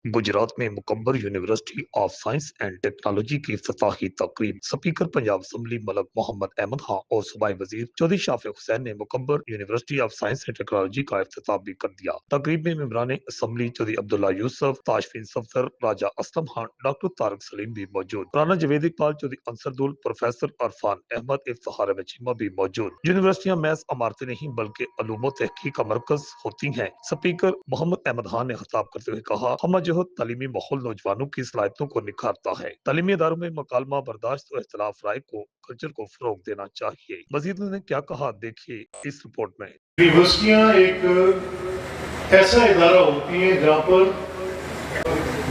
गुजरात में मुकम्बर university of science and technology की इफ्तिताही तकरीब स्पीकर पंजाब असम्बली मलक मोहम्मद अहमद खां और सूबाई वजीर चौधरी शाफिक हुसैन ने मुकम्बर university of science and technology का इफ्तिताह भी कर दिया। तकरीब में मेम्बरान असम्बली चौधरी अब्दुल्ला यूसुफ, ताशफीन सफदर, राजा असलम खान, डॉक्टर तारक सलीम भी मौजूद। राना जवेद इकबाल, चौधरी अंसरदुल, प्रोफेसर अरफान अहमद, इफ्तिखार मचीमा भी मौजूद। यूनिवर्सिटियां महज इमारतें नहीं बल्कि अलूम तहकीक का मरकज होती हैं। स्पीकर मोहम्मद अहमद खान ने खिताब करते हुए कहा, हम जो तालीमी माहौल नौजवानों की सलाहियतों को निखारता है। तालीमी इदारों में मकालमा बर्दाश्त और इख्तलाफ राय को कल्चर को फरोग देना चाहिए। मजीद उन्होंने क्या कहा, देखिए इस रिपोर्ट में। यूनिवर्सिटियां एक ऐसा इदारा होती है जहाँ पर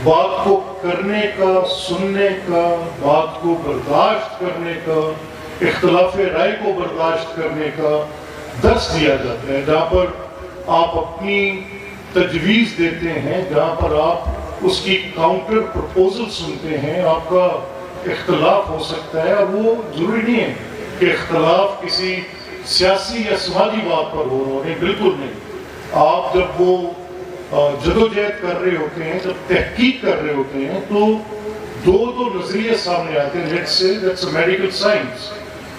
बात को करने का, सुनने का, बात को बर्दाश्त करने का, इख्तलाफ राय को बर्दाश्त करने का दर्स दिया जाता है, जहाँ पर आप अपनी तजवीज़ देते हैं, जहाँ पर आप उसकी काउंटर प्रपोजल सुनते हैं। आपका इख्तलाफ हो सकता है और वो ज़रूरी नहीं है कि इख्तलाफ किसी सियासी या समाजी बात पर हो रहा है, बिल्कुल नहीं। आप जब वो जदोजहद कर रहे होते हैं, जब तहकीक कर रहे होते हैं, तो दो नजरिए सामने आते हैं। Let's say that's a medical science,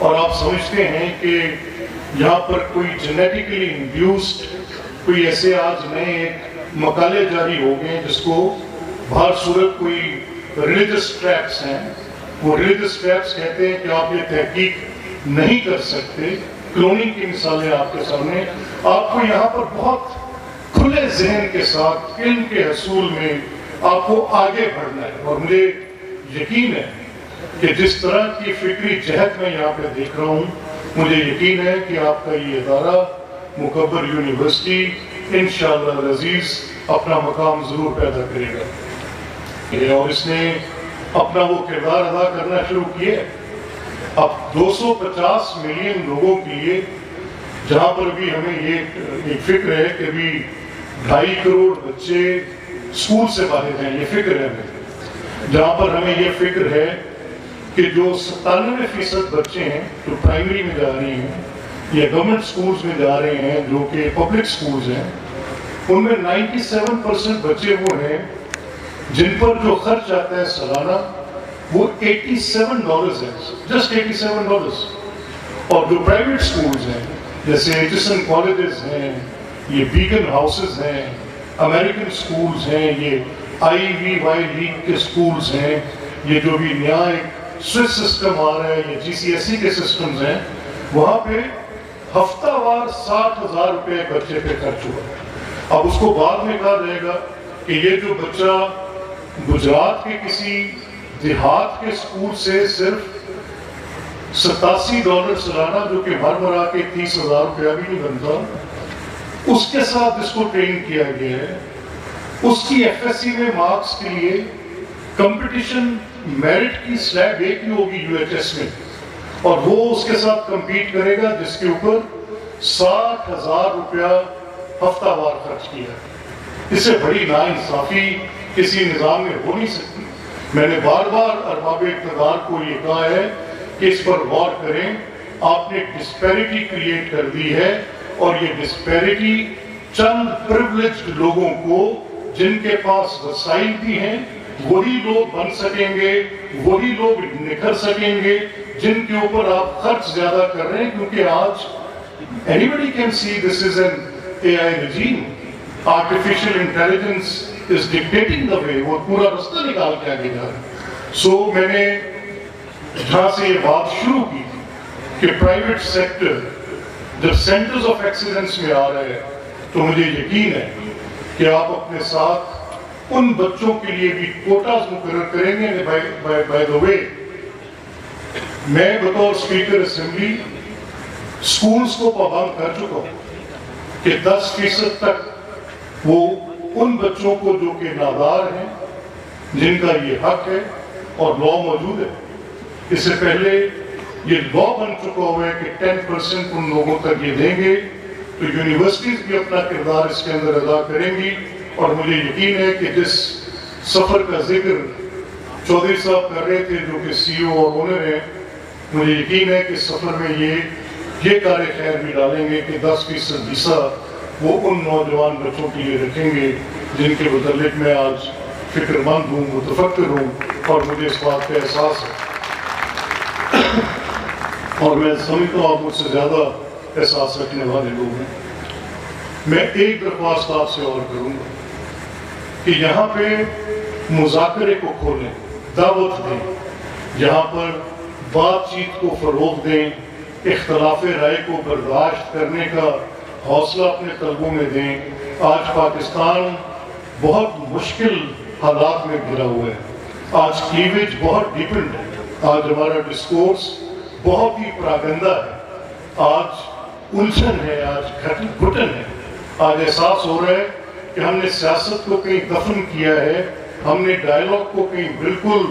और आप समझते हैं कि यहाँ पर कोई जेनेटिकली इंड्यूस्ड कोई ऐसे आज नए मकाले जारी हो गए जिसको बाहर सूरत कोई रिलीजियस ट्रैप्स हैं। वो रिलीजियस ट्रैप्स कहते हैं कि आप ये तहकीक नहीं कर सकते। क्लोनिंग की मिसालें आपके सामने। आपको यहाँ पर बहुत खुले जहन के साथ इल्म के हसूल में आपको आगे बढ़ना है, और मुझे यकीन है कि जिस तरह की फिक्री जहद मैं यहाँ पे देख रहा हूँ, मुझे यकीन है कि आपका ये इदारा मुकब्बर यूनिवर्सिटी इंशाअल्लाह अज़ीज़ अपना मकाम ज़रूर पैदा करेगा, और इसने अपना वो किरदार अदा करना शुरू किया। अब 250 मिलियन लोगों के लिए, जहाँ पर भी हमें ये एक फिक्र है कि अभी 2.5 करोड़ बच्चे स्कूल से बाहर हैं, ये फिक्र है हमें। जहाँ पर हमें ये फिक्र है कि जो 97% बच्चे हैं जो प्राइमरी में जा रहे हैं या गवर्नमेंट स्कूल्स में जा रहे हैं, जो कि पब्लिक स्कूल्स हैं, उनमें 97% बच्चे वो हैं जिन पर जो खर्च आता है सालाना वो $87 है, जस्ट $87। और जो प्राइवेट स्कूल्स हैं जैसे एचिसन कॉलेजेस हैं, ये बीगन हाउसेस हैं, अमेरिकन स्कूल्स हैं, ये IVY लीग के स्कूल्स हैं, ये जो भी नया एक स्विस सिस्टम आ रहा है, ये GCSE के सिस्टम्स हैं, वहाँ पे हफ्तावार 60,000 रुपये बच्चे पे खर्च हुआ। अब उसको बाद में कहा जाएगा कि ये जो बच्चा गुजरात के किसी देहात के स्कूल से सिर्फ $87 सालाना, जो कि भर के 30,000 रुपया भी नहीं बनता, उसके साथ इसको ट्रेन किया गया है। उसकी FSC में मार्क्स के लिए कंपटीशन मेरिट की स्लैब एक ही होगी UHS में, और वो उसके साथ कंपीट करेगा जिसके ऊपर 60,000 रुपया हफ्तावार खर्च किया। इससे बड़ी नाइंसाफी किसी निज़ाम में हो नहीं सकती। मैंने बार बार अरबाब इक़्तिदार को ये कहा है कि इस पर गौर करें। आपने डिस्पैरिटी क्रिएट कर दी है, और ये डिस्पैरिटी चंद प्रिविलेज्ड लोगों को, जिनके पास वसाइल भी हैं, वही लोग बन सकेंगे, वही लोग निखर सकेंगे जिनके ऊपर आप खर्च ज्यादा कर रहे हैं। क्योंकि आज anybody can see this is an AI regime, artificial intelligence is dictating the way, वो पूरा रास्ता निकाल के आगे जा रहा है। सो मैंने जहाँ से ये बात शुरू की कि प्राइवेट सेक्टर जब सेंटर्स ऑफ एक्सीलेंस में आ रहा है, तो मुझे यकीन है कि आप अपने साथ उन बच्चों के लिए भी कोटास मुकर्रर करेंगे। बाय द वे, मैं बतौर स्पीकर असेंबली स्कूल्स को पाबंद कर चुका हूँ कि 10% तक वो उन बच्चों को जो कि नादार हैं, जिनका ये हक है और लॉ मौजूद है। इससे पहले ये लॉ बन चुका हुआ है कि 10% उन लोगों तक ये देंगे, तो यूनिवर्सिटीज भी अपना किरदार इसके अंदर अदा करेंगी। और मुझे यकीन है कि जिस सफ़र का जिक्र चौधरी साहब कर रहे थे, जो कि CEO और ओनर हैं, मुझे यकीन है कि सफ़र में ये कार्य खैर भी डालेंगे कि 10% हिस्सा वो उन नौजवान बच्चों के लिए रखेंगे जिनके मुतल्लिक मैं आज फिक्रमंद हूँ, मुतफक्किर हूँ और मुझे इस बात का एहसास है और मैं समझता हूँ आप मुझसे ज़्यादा एहसास रखने वाले लोग हैं। मैं एक दरख्वास्त आपसे और करूँगा कि यहाँ पे मुज़ाकरे को खोलें, दावत दें, यहाँ पर बातचीत को फ़रोग़ दें, इख्तलाफ राय को बर्दाश्त करने का हौसला अपने तलबों में दें। आज पाकिस्तान बहुत मुश्किल हालात में घिरा हुआ है, आज क्लीवेज बहुत डिपेंड है, आज हमारा डिस्कोर्स बहुत ही प्रागंदा है, आज उलझन है, आज घुटन है, आज एहसास हो रहा है कि हमने सियासत को कहीं दफन किया है, हमने डायलॉग को कहीं बिल्कुल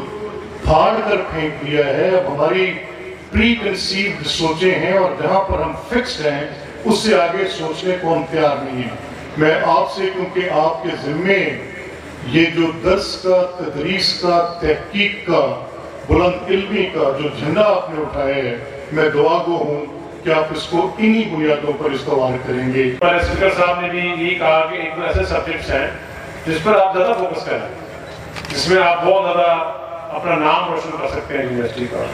फाड़ कर फेंक दिया है। अब हमारी प्री कंसीव्ड सोचें हैं और जहाँ पर हम फिक्स्ड हैं उससे आगे सोचने को हम तैयार नहीं हैं। मैं आपसे, क्योंकि आपके ज़िम्मे ये जो दर्स का, तदरीस का, तहकीक का, बुलंद इल्मी का जो झंडा आपने उठाया है, मैं दुआगो हूँ कि आप इसको इन्हीं बुनियादों पर इस्तेमाल करेंगे। पर स्पीकर साहब ने भी यही कहा कि एक ऐसे सब्जेक्ट्स हैं जिस पर आप ज़्यादा फोकस करें, जिसमें आप बहुत ज़्यादा अपना नाम रोशन कर सकते हैं यूनिवर्सिटी का।